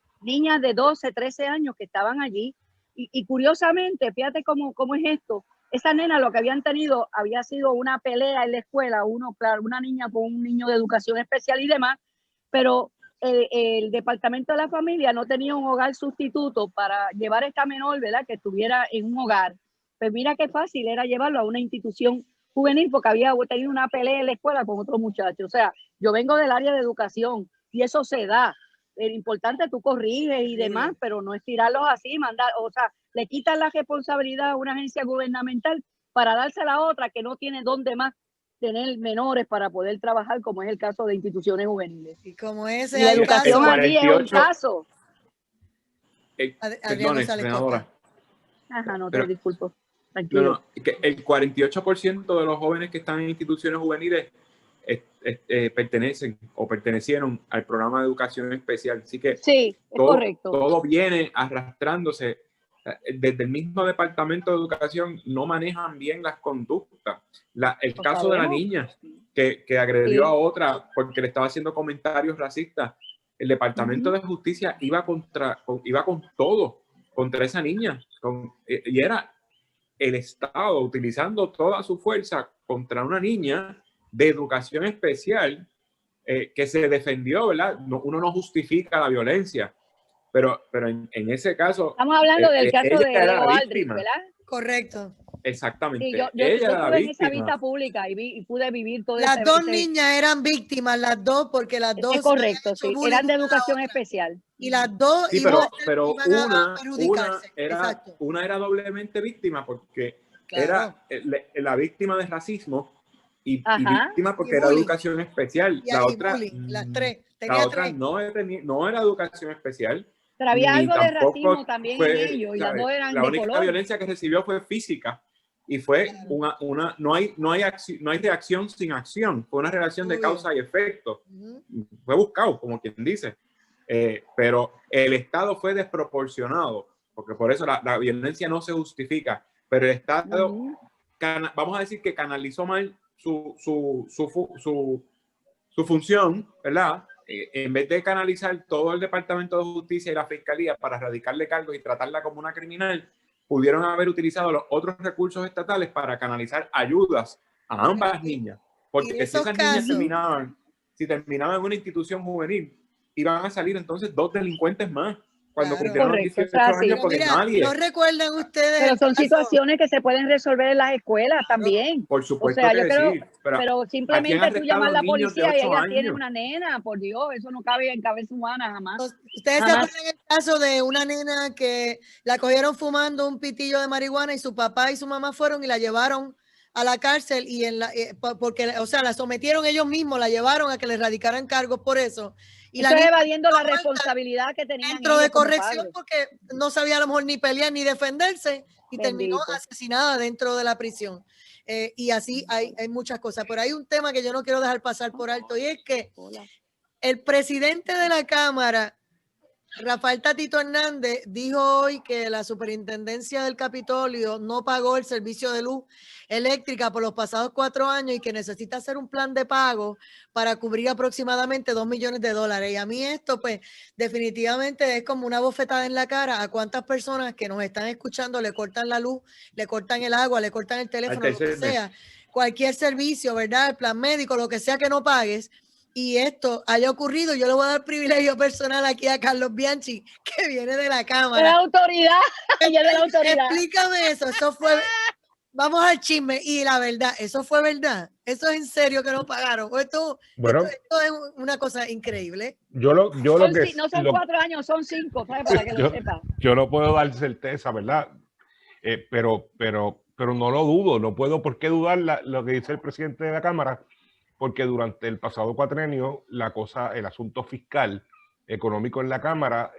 de 12, 13 años que estaban allí. Y curiosamente, fíjate cómo es esto. Esa nena lo que habían tenido había sido una pelea en la escuela, claro, una niña con un niño de educación especial y demás, pero el departamento de la familia no tenía un hogar sustituto para llevar a esta menor, ¿verdad?, que estuviera en un hogar. Pues mira qué fácil era llevarlo a una institución juvenil porque había tenido una pelea en la escuela con otro muchacho. O sea, yo vengo del área de educación y eso se da. Es importante, tú corriges y demás, pero no es tirarlos así, mandar, o sea, le quitan la responsabilidad a una agencia gubernamental para dársela a otra que no tiene dónde más tener menores para poder trabajar, como es el caso de instituciones juveniles. Y como ese Y la hay educación casos- allí es un caso. Adrián Perdone, González senadora. Costa. Ajá, no te Pero- disculpo. Tranquilo. No, que el 48% de los jóvenes que están en instituciones juveniles pertenecen o pertenecieron al programa de educación especial. Así que Sí, es correcto. todo viene arrastrándose. Desde el mismo departamento de educación no manejan bien las conductas. El Lo caso de la sabemos. niña que agredió Sí. a otra porque le estaba haciendo comentarios racistas. El departamento de justicia iba con todo contra esa niña. Y era el Estado utilizando toda su fuerza contra una niña de educación especial que se defendió, ¿verdad? Uno no justifica la violencia, pero en ese caso... Estamos hablando del caso ella de era Leo la Aldrich, víctima. ¿verdad? Correcto. Exactamente. Sí, yo ella era la estuve en esa víctima. vista pública y pude vivir todo Las ese... dos niñas eran víctimas, las dos, porque las dos Es correcto, habían hecho sí. bullying Eran de una a la educación otra. especial. Y las dos Sí, iban pero iban a perjudicarse. Exacto. una era doblemente víctima porque Claro. era la víctima de racismo y Ajá. víctima porque Y era bullying. educación especial. Y La ahí otra, bullying, las tres. la Tenía otra tres. no era educación especial. Pero había ni algo de tampoco racismo también en fue, ellos y las ¿sabes? dos eran La de única color. violencia que recibió fue física y fue no hay reacción sin acción, fue una relación de Obvio. causa y efecto. Ujú. Fue buscado, como quien dice. Pero el Estado fue desproporcionado, porque por eso la violencia no se justifica, pero el Estado, vamos a decir que canalizó mal su función, ¿verdad? En vez de canalizar todo el Departamento de Justicia y la Fiscalía para erradicarle cargos y tratarla como una criminal, pudieron haber utilizado los otros recursos estatales para canalizar ayudas a ambas niñas. Porque si esos esas niñas casos- terminaban en una institución juvenil, iban a salir entonces dos delincuentes más cuando Claro. cumplieron los Correcto, 18 o sea, años, Pero porque mira, nadie, ¿no recuerdan ustedes Pero el son caso? situaciones que se pueden resolver en las escuelas también. por O supuesto sea, que yo creo, sí, pero pero aquí han simplemente tú arrestado llamas a la niños de policía y 8 ella tiene años. una nena, por Dios, eso no cabe en cabeza humana jamás. Ustedes se Jamás. acuerdan el caso de una nena que la cogieron fumando un pitillo de marihuana y su papá y su mamá fueron y la llevaron a la cárcel y porque, o sea, la sometieron ellos mismos, la llevaron a que le radicaran cargos por eso. Y Eso la es niña evadiendo la aguanta responsabilidad que tenían dentro ellos de como corrección padres. porque no sabía a lo mejor ni pelear ni defenderse y terminó Bendito. asesinada dentro de la prisión. Y así hay muchas cosas. Pero hay un tema que yo no quiero dejar pasar por alto y es que Hola. el presidente de la Cámara, Rafael Tatito Hernández, dijo hoy que la superintendencia del Capitolio no pagó el servicio de luz eléctrica por los pasados 4 años y que necesita hacer un plan de pago para cubrir aproximadamente $2 millones. Y a mí esto, pues, definitivamente es como una bofetada en la cara a cuántas personas que nos están escuchando le cortan la luz, le cortan el agua, le cortan el teléfono, lo que sea, cualquier servicio, ¿verdad? El plan médico, lo que sea que no pagues. Y esto haya ocurrido, yo le voy a dar privilegio personal aquí a Carlos Bianchi, que viene de la De la Cámara. autoridad. Ella es de la autoridad. Explícame eso fue, vamos al chisme, y la verdad, eso fue verdad, eso es en serio que no pagaron. Esto es una cosa increíble. Yo lo que... No son 4 años, son 5, ¿sabes? Para que lo sepa. Yo no puedo dar certeza, ¿verdad? Pero no lo dudo, no puedo por qué dudar lo que dice el presidente de la Cámara, porque durante el pasado cuatrenio el asunto fiscal económico en la Cámara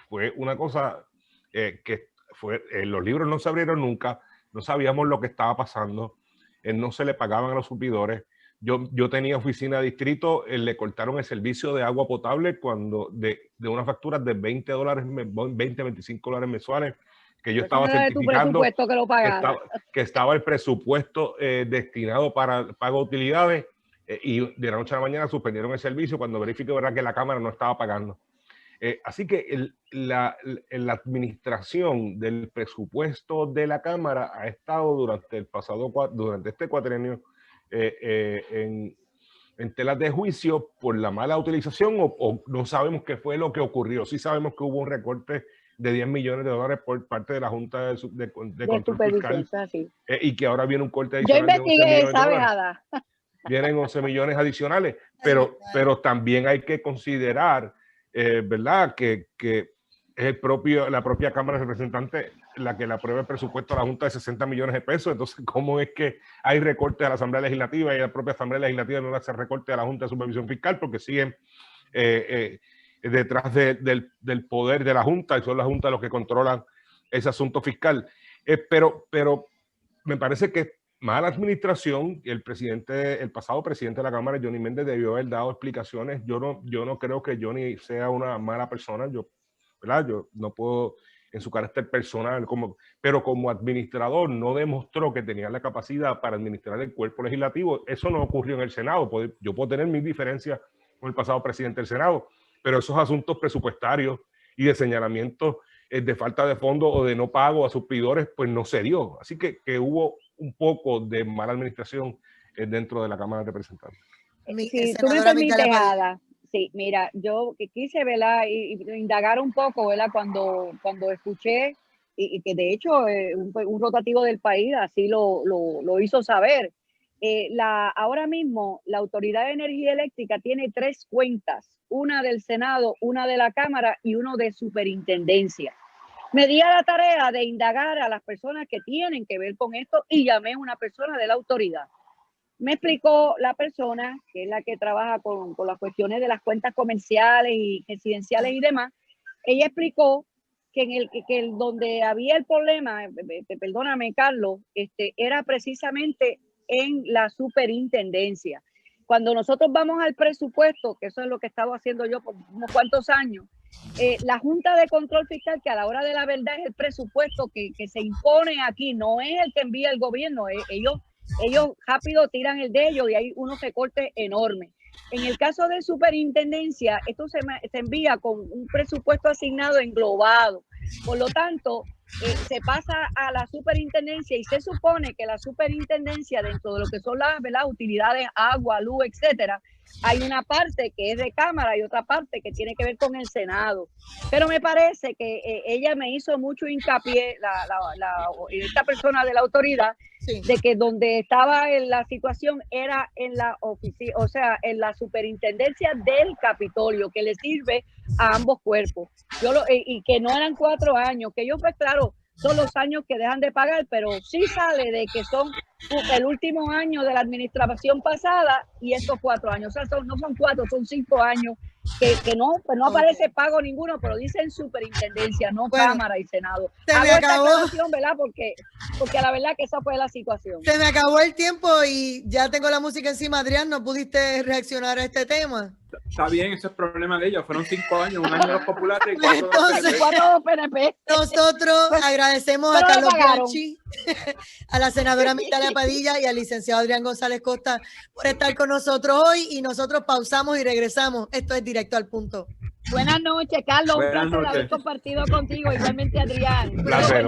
fue una cosa que los libros no se abrieron nunca, no sabíamos lo que estaba pasando, no se le pagaban a los suplidores, Yo tenía oficina de distrito, le cortaron el servicio de agua potable cuando de unas facturas de $20, 20, $25 mensuales, que yo estaba certificando que estaba el presupuesto destinado para pago de utilidades, y de la noche a la mañana suspendieron el servicio cuando verifiqué, ¿verdad?, que la Cámara no estaba pagando. Así que la administración del presupuesto de la Cámara ha estado durante este cuatrienio en telas de juicio por la mala utilización, o no sabemos qué fue lo que ocurrió. Sí sabemos que hubo un recorte de $10 millones por parte de la Junta de Control Fiscal, y que ahora viene un corte adicional. Yo investigué esa vejada. Vienen 11 millones adicionales, pero también hay que considerar, ¿verdad?, que es la propia Cámara de Representantes la que le aprueba el presupuesto a la Junta de 60 millones de pesos. Entonces, ¿cómo es que hay recortes a la Asamblea Legislativa y la propia Asamblea Legislativa no hace recorte a la Junta de Supervisión Fiscal? Porque siguen detrás del poder de la Junta, y son la Junta los que controlan ese asunto fiscal. Pero me parece que mala administración, y el pasado presidente de la Cámara, Johnny Méndez, debió haber dado explicaciones. Yo no creo que Johnny sea una mala persona, ¿verdad? Yo no puedo, en su carácter personal, pero como administrador no demostró que tenía la capacidad para administrar el cuerpo legislativo. Eso no ocurrió en el Senado. Yo puedo tener mis diferencias con el pasado presidente del Senado, pero esos asuntos presupuestarios y de señalamiento de falta de fondos o de no pago a suplidores, pues no se dio. Así que hubo un poco de mala administración dentro de la Cámara de Representantes. Si tú me permites, Ada, sí, mira, yo quise, ¿verdad?, y indagar un poco, ¿verdad?, cuando escuché, y que de hecho un rotativo del país así lo hizo saber. Ahora mismo la Autoridad de Energía Eléctrica tiene 3 cuentas, una del Senado, una de la Cámara y uno de Superintendencia. Me di a la tarea de indagar a las personas que tienen que ver con esto y llamé a una persona de la autoridad. Me explicó la persona, que es la que trabaja con las cuestiones de las cuentas comerciales y residenciales y demás. Ella explicó que donde había el problema, perdóname, Carlos, era precisamente en la superintendencia. Cuando nosotros vamos al presupuesto, que eso es lo que he estado haciendo yo por unos cuantos años, la Junta de Control Fiscal, que a la hora de la verdad es el presupuesto que se impone aquí, no es el que envía el gobierno. Ellos rápido tiran el de ellos y hay unos recortes enormes. En el caso de superintendencia, esto se envía con un presupuesto asignado englobado. Por lo tanto, se pasa a la superintendencia y se supone que la superintendencia, dentro de lo que son las utilidades, agua, luz, etcétera, hay una parte que es de Cámara y otra parte que tiene que ver con el Senado. Pero me parece que ella me hizo mucho hincapié, esta persona de la autoridad, sí, de que donde estaba la situación era en la oficina, o sea, en la superintendencia del Capitolio, que le sirve a ambos cuerpos. Y que no eran 4 años, que yo, pues claro, son los años que dejan de pagar, pero sí sale de que son el último año de la administración pasada y estos 4 años. O sea, no son 4, son 5 años que no, pues no aparece pago ninguno, pero dicen superintendencia, no Cámara y Senado. Hago esta aclaración, ¿verdad? Porque la verdad que esa fue la situación. Se me acabó el tiempo y ya tengo la música encima. Adrián, ¿no pudiste reaccionar a este tema? Está bien, ese es el problema de ellos. Fueron 5 años, 1 año de los populares y 4 Entonces, 4 PNP. Nosotros agradecemos a Carlos Bianchi, a la senadora Migdalia Padilla y al licenciado Adrián González Costa por estar con nosotros hoy, y nosotros pausamos y regresamos. Esto es Directo al Punto. Buenas noches, Carlos. Un placer haber compartido contigo. Igualmente, Adrián. Un placer.